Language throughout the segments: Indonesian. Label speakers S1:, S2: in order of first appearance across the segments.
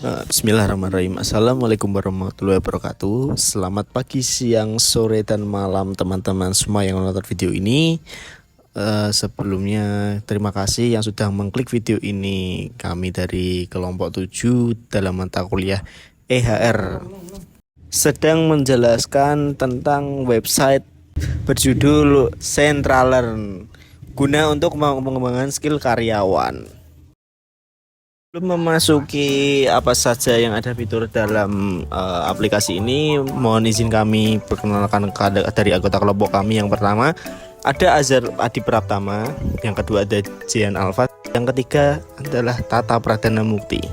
S1: Bismillahirrahmanirrahim. Assalamualaikum warahmatullahi wabarakatuh. Selamat pagi, siang, sore, dan malam teman-teman semua yang menonton video ini. Sebelumnya terima kasih yang sudah mengklik video ini. Kami dari kelompok 7 dalam mata kuliah EHR sedang menjelaskan tentang website berjudul Centralearn guna untuk mengembangkan skill karyawan. Belum memasuki apa saja yang ada fitur dalam aplikasi ini, mohon izin kami perkenalkan dari anggota kelompok kami. Yang pertama ada Azhar Adi Praptama, yang kedua ada Jian Alfa, yang ketiga adalah Tata Pradana Mukti.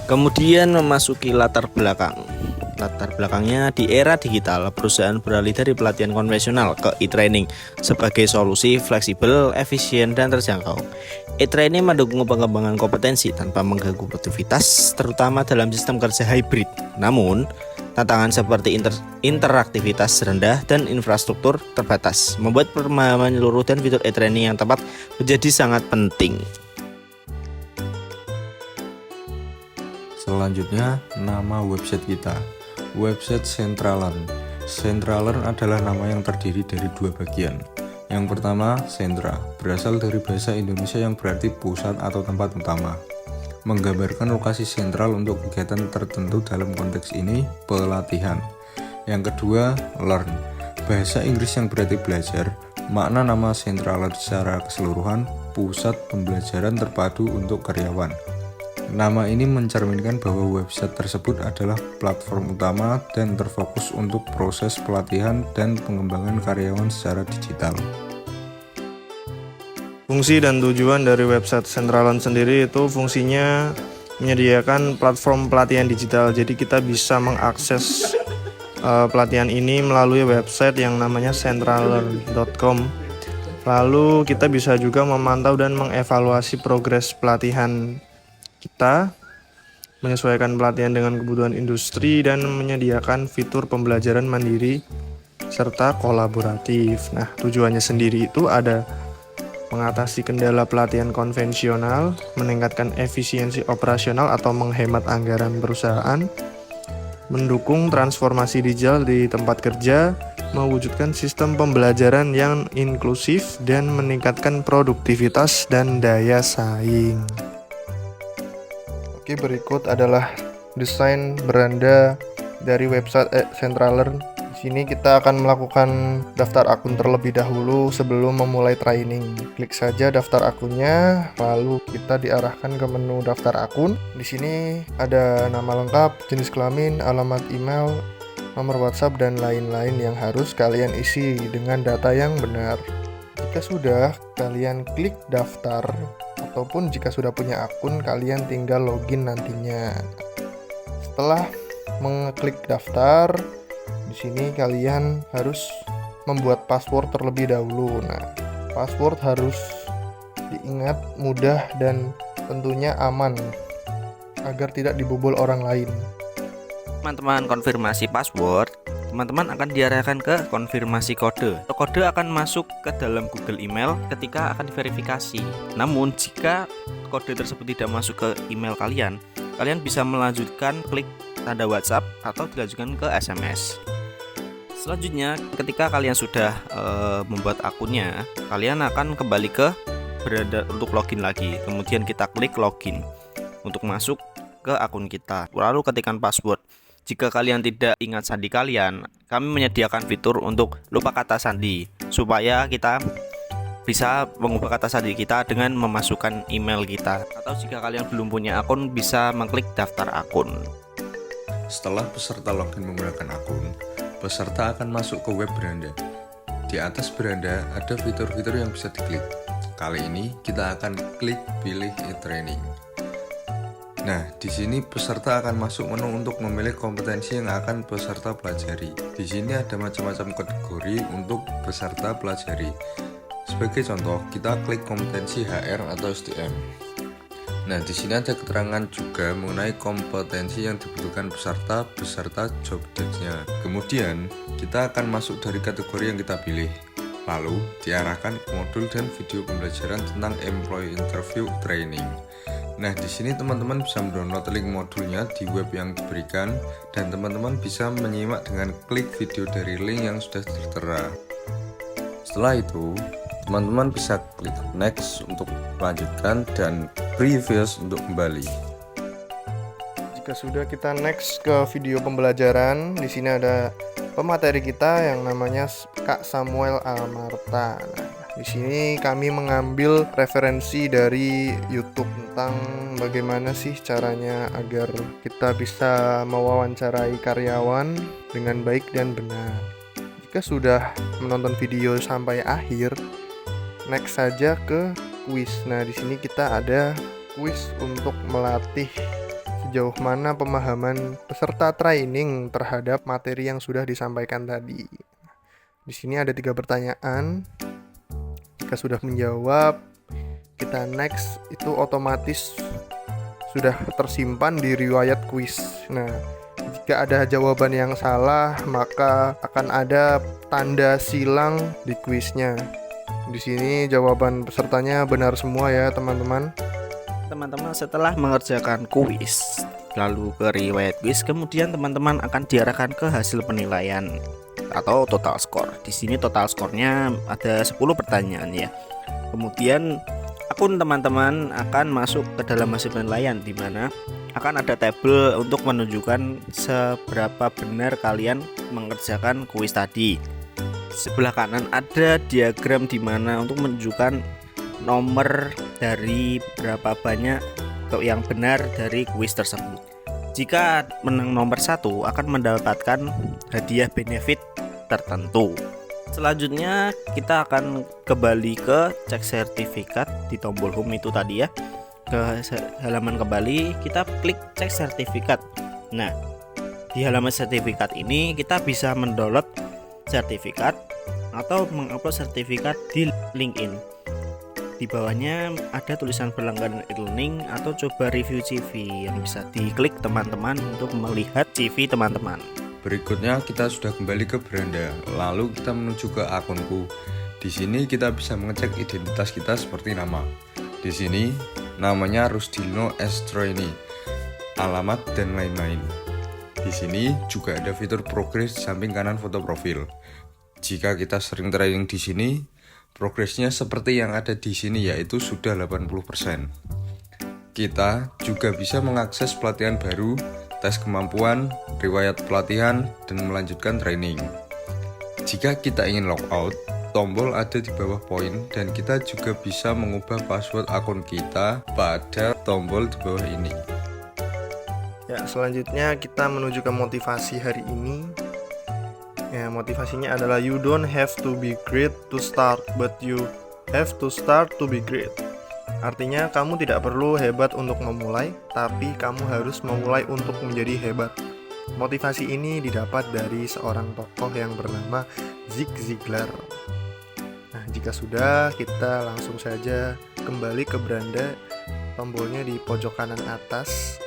S1: Kemudian memasuki latar belakang. Latar belakangnya, di era digital, perusahaan beralih dari pelatihan konvensional ke e-training sebagai solusi fleksibel, efisien, dan terjangkau. E-training mendukung pengembangan kompetensi tanpa mengganggu produktivitas, terutama dalam sistem kerja hybrid. Namun, tantangan seperti interaktivitas rendah dan infrastruktur terbatas membuat pemahaman menyeluruh dan fitur e-training yang tepat menjadi sangat penting.
S2: Selanjutnya, nama website kita. Website Centralearn. Centralearn adalah nama yang terdiri dari dua bagian. Yang pertama, sentra, berasal dari bahasa Indonesia yang berarti pusat atau tempat utama. Menggambarkan lokasi sentral untuk kegiatan tertentu, dalam konteks ini pelatihan. Yang kedua, learn, bahasa Inggris yang berarti belajar. Makna nama Centralearn secara keseluruhan, pusat pembelajaran terpadu untuk karyawan. Nama ini mencerminkan bahwa website tersebut adalah platform utama dan terfokus untuk proses pelatihan dan pengembangan karyawan secara digital.
S3: Fungsi dan tujuan dari website Centralearn sendiri itu fungsinya menyediakan platform pelatihan digital. Jadi kita bisa mengakses pelatihan ini melalui website yang namanya centralearn.com. Lalu kita bisa juga memantau dan mengevaluasi progres pelatihan kita, menyesuaikan pelatihan dengan kebutuhan industri, dan menyediakan fitur pembelajaran mandiri serta kolaboratif. Nah, tujuannya sendiri itu ada mengatasi kendala pelatihan konvensional, meningkatkan efisiensi operasional atau menghemat anggaran perusahaan, mendukung transformasi digital di tempat kerja, mewujudkan sistem pembelajaran yang inklusif, dan meningkatkan produktivitas dan daya saing. Oke, berikut adalah desain beranda dari website Centralearn. Di sini kita akan melakukan daftar akun terlebih dahulu sebelum memulai training. Klik saja daftar akunnya, lalu kita diarahkan ke menu daftar akun. Di sini ada nama lengkap, jenis kelamin, alamat email, nomor WhatsApp, dan lain-lain yang harus kalian isi dengan data yang benar. Jika sudah, kalian klik daftar. Ataupun jika sudah punya akun, kalian tinggal login nantinya. Setelah mengklik daftar, di sini kalian harus membuat password terlebih dahulu. Nah, password harus diingat, mudah, dan tentunya aman agar tidak dibobol orang lain.
S1: Teman-teman konfirmasi password, teman-teman akan diarahkan ke konfirmasi kode. Kode akan masuk ke dalam Google Email ketika akan diverifikasi. Namun jika kode tersebut tidak masuk ke email kalian, kalian bisa melanjutkan klik tanda WhatsApp atau dilanjutkan ke SMS. Selanjutnya, ketika kalian sudah membuat akunnya, kalian akan kembali ke beranda untuk login lagi. Kemudian kita klik login untuk masuk ke akun kita. Lalu ketikkan password. Jika kalian tidak ingat sandi kalian, kami menyediakan fitur untuk lupa kata sandi, supaya kita bisa mengubah kata sandi kita dengan memasukkan email kita. Atau jika kalian belum punya akun, bisa mengklik daftar akun.
S2: Setelah peserta login menggunakan akun, peserta akan masuk ke web beranda. Di atas beranda ada fitur-fitur yang bisa diklik. Kali ini kita akan klik pilih e-training. Nah, di sini peserta akan masuk menu untuk memilih kompetensi yang akan peserta pelajari. Di sini ada macam-macam kategori untuk peserta pelajari. Sebagai contoh, kita klik kompetensi HR atau SDM. Nah, di sini ada keterangan juga mengenai kompetensi yang dibutuhkan peserta beserta job desk-nya. Kemudian, kita akan masuk dari kategori yang kita pilih. Lalu, diarahkan ke modul dan video pembelajaran tentang employee interview training. Nah, di sini teman-teman bisa mendownload link modulnya di web yang diberikan dan teman-teman bisa menyimak dengan klik video dari link yang sudah tertera. Setelah itu, teman-teman bisa klik next untuk melanjutkan dan previous untuk kembali.
S3: Jika sudah, kita next ke video pembelajaran. Di sini ada pemateri kita yang namanya Kak Samuel Almarta. Nah, di sini kami mengambil referensi dari YouTube tentang bagaimana sih caranya agar kita bisa mewawancarai karyawan dengan baik dan benar. Jika sudah menonton video sampai akhir, next saja ke kuis. Nah, di sini kita ada kuis untuk melatih sejauh mana pemahaman peserta training terhadap materi yang sudah disampaikan tadi. Di sini ada 3 pertanyaan. Jika sudah menjawab, kita next, itu otomatis sudah tersimpan di riwayat kuis. Nah, jika ada jawaban yang salah, maka akan ada tanda silang di kuisnya. Di sini jawaban pesertanya benar semua ya, teman-teman.
S1: Teman-teman setelah mengerjakan kuis, lalu ke riwayat kuis, kemudian teman-teman akan diarahkan ke hasil penilaian atau total score. Di sini total skornya ada 10 pertanyaan ya. Kemudian akun teman-teman akan masuk ke dalam hasil penilaian, di mana akan ada tabel untuk menunjukkan seberapa benar kalian mengerjakan kuis tadi. Sebelah kanan ada diagram di mana untuk menunjukkan nomor dari berapa banyak yang benar dari kuis tersebut. Jika menang nomor 1 akan mendapatkan hadiah benefit tertentu. Selanjutnya kita akan kembali ke cek sertifikat di tombol home itu tadi ya. Ke halaman kembali, kita klik cek sertifikat. Nah, di halaman sertifikat ini kita bisa mendownload sertifikat atau mengupload sertifikat di LinkedIn. Di bawahnya ada tulisan berlangganan e-learning atau coba review CV yang bisa diklik teman-teman untuk melihat CV teman-teman.
S2: Berikutnya kita sudah kembali ke beranda, lalu kita menuju ke akunku. Di sini kita bisa mengecek identitas kita seperti nama. Di sini namanya Rusdino Estroini, alamat dan lain-lain. Di sini juga ada fitur progres di samping kanan foto profil. Jika kita sering training di sini, progresnya seperti yang ada di sini, yaitu sudah 80%. Kita juga bisa mengakses pelatihan baru, tes kemampuan, riwayat pelatihan, dan melanjutkan training. Jika kita ingin logout, tombol ada di bawah poin dan kita juga bisa mengubah password akun kita pada tombol di bawah ini.
S3: Ya, selanjutnya kita menuju ke motivasi hari ini. Ya, motivasinya adalah you don't have to be great to start, but you have to start to be great. Artinya kamu tidak perlu hebat untuk memulai, tapi kamu harus memulai untuk menjadi hebat. Motivasi ini didapat dari seorang tokoh yang bernama Zig Ziglar. Nah, jika sudah, kita langsung saja kembali ke beranda, tombolnya di pojok kanan atas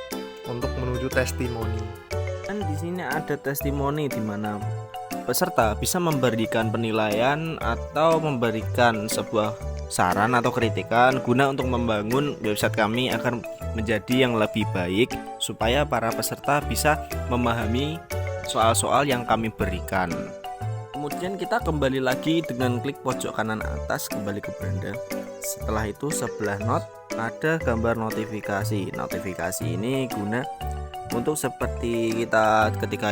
S3: untuk menuju testimoni.
S1: Dan di sini ada testimoni di mana peserta bisa memberikan penilaian atau memberikan sebuah saran atau kritikan guna untuk membangun website kami agar menjadi yang lebih baik supaya para peserta bisa memahami soal-soal yang kami berikan. Kemudian kita kembali lagi dengan klik pojok kanan atas kembali ke beranda. Setelah itu sebelah not ada gambar notifikasi. Notifikasi ini guna untuk seperti kita ketika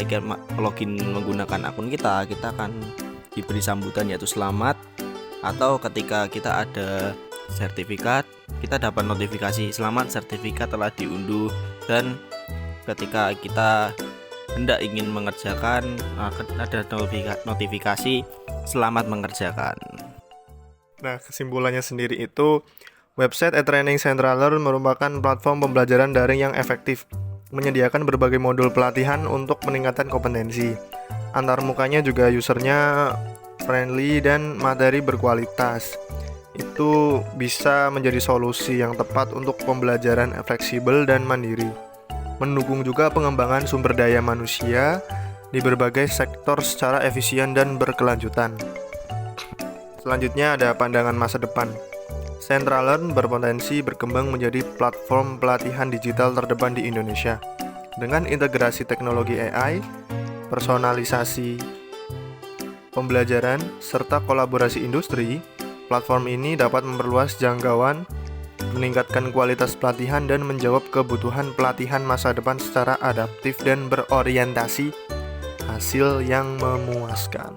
S1: login menggunakan akun kita akan diberi sambutan yaitu selamat, atau ketika kita ada sertifikat kita dapat notifikasi selamat sertifikat telah diunduh, dan ketika kita hendak ingin mengerjakan ada notifikasi selamat mengerjakan.
S3: Nah, kesimpulannya sendiri itu website e-training Centraler merupakan platform pembelajaran daring yang efektif, menyediakan berbagai modul pelatihan untuk meningkatkan kompetensi. Antar mukanya juga usernya friendly dan materi berkualitas. Itu bisa menjadi solusi yang tepat untuk pembelajaran fleksibel dan mandiri. Mendukung juga pengembangan sumber daya manusia di berbagai sektor secara efisien dan berkelanjutan. Selanjutnya ada pandangan masa depan. Centralearn berpotensi berkembang menjadi platform pelatihan digital terdepan di Indonesia. Dengan integrasi teknologi AI, personalisasi pembelajaran, serta kolaborasi industri, platform ini dapat memperluas jangkauan, meningkatkan kualitas pelatihan, dan menjawab kebutuhan pelatihan masa depan secara adaptif dan berorientasi hasil yang memuaskan.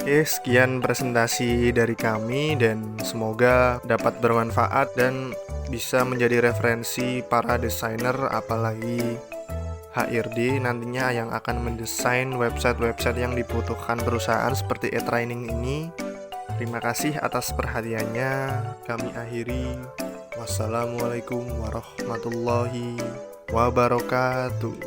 S3: Oke, sekian presentasi dari kami dan semoga dapat bermanfaat dan bisa menjadi referensi para desainer, apalagi HRD nantinya yang akan mendesain website-website yang dibutuhkan perusahaan seperti e-training ini. Terima kasih atas perhatiannya. Kami akhiri. Wassalamualaikum warahmatullahi wabarakatuh.